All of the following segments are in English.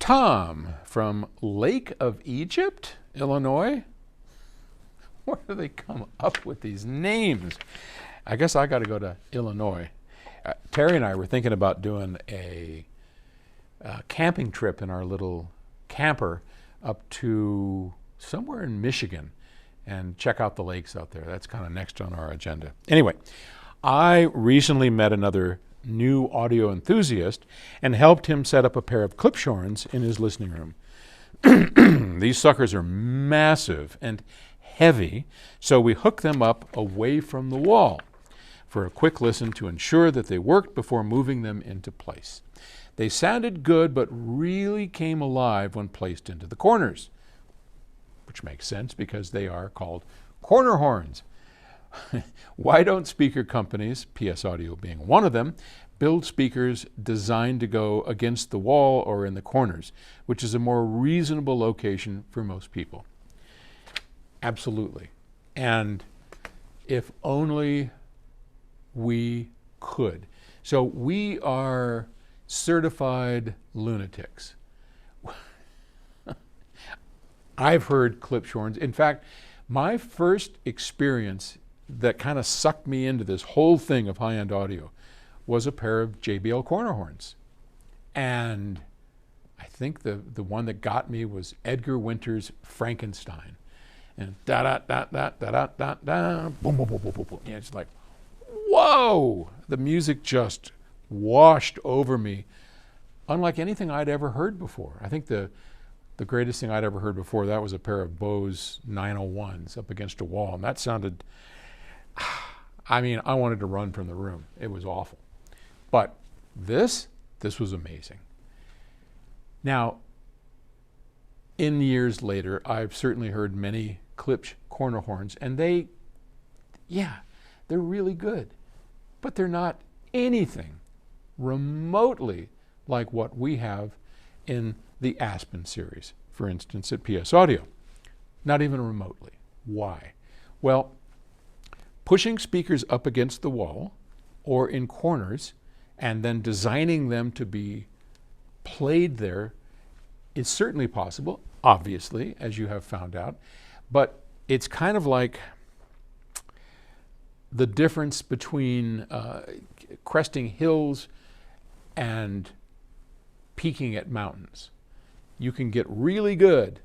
Tom from Lake of Egypt, Illinois. Where do they come up with these names? I guess I got to go to Illinois. Terry and I were thinking about doing a camping trip in our little camper up to somewhere in Michigan and check out the lakes out there. That's kind of next on our agenda. Anyway, I recently met another new audio enthusiast and helped him set up a pair of Klipschorns in his listening room. These suckers are massive and heavy, so we hooked them up away from the wall for a quick listen to ensure that they worked before moving them into place. They sounded good, but really came alive when placed into the corners, which makes sense because they are called corner horns. Why don't speaker companies, PS Audio being one of them, build speakers designed to go against the wall or in the corners, which is a more reasonable location for most people? Absolutely. And if only we could. So we are certified lunatics. I've heard Klipschorns. In fact, my first experience that kind of sucked me into this whole thing of high-end audio was a pair of JBL corner horns. And I think the one that got me was Edgar Winter's Frankenstein. And da-da-da-da-da-da-da, boom, boom, boom, boom, boom, boom. Yeah, it's like, whoa! The music just washed over me, unlike anything I'd ever heard before. I think the greatest thing I'd ever heard before that was a pair of Bose 901s up against a wall, and that sounded, I mean, I wanted to run from the room. It was awful. But this was amazing. Now, in years later, I've certainly heard many Klipsch corner horns, and they're really good, but they're not anything remotely like what we have in the Aspen series, for instance, at PS Audio. Not even remotely. Why? Well, pushing speakers up against the wall or in corners and then designing them to be played there is certainly possible, obviously, as you have found out, but it's kind of like the difference between cresting hills and peaking at mountains. You can get really good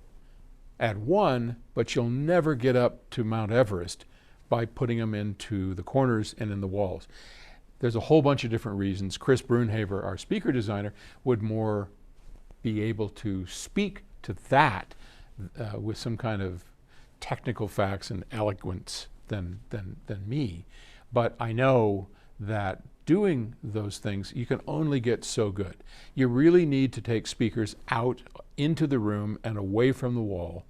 at one, but you'll never get up to Mount Everest by putting them into the corners and in the walls. There's a whole bunch of different reasons. Chris Brunhaver, our speaker designer, would more be able to speak to that with some kind of technical facts and eloquence than me. But I know that doing those things, you can only get so good. You really need to take speakers out into the room and away from the wall,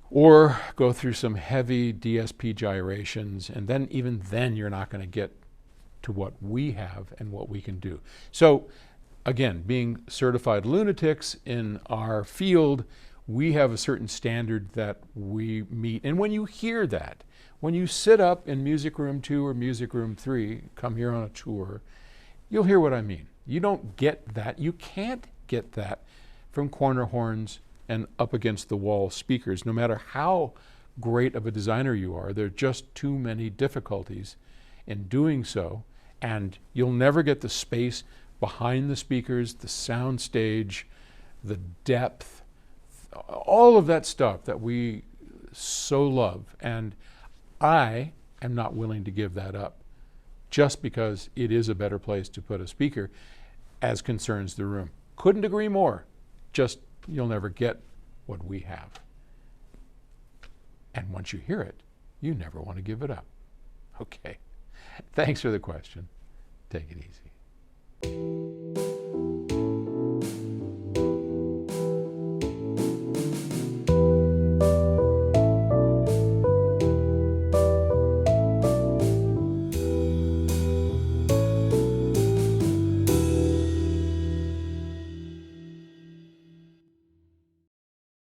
or go through some heavy DSP gyrations, and then even then you're not going to get to what we have and what we can do. So again, being certified lunatics in our field, we have a certain standard that we meet. And when you hear that, when you sit up in Music Room 2 or Music Room 3, come here on a tour, you'll hear what I mean. You don't get that. You can't get that from corner horns and up against the wall speakers. No matter how great of a designer you are, there are just too many difficulties in doing so, and you'll never get the space behind the speakers, the sound stage, the depth, all of that stuff that we so love. And I am not willing to give that up just because it is a better place to put a speaker as concerns the room. Couldn't agree more. Just you'll never get what we have. And once you hear it, you never want to give it up. Okay. Thanks for the question. Take it easy.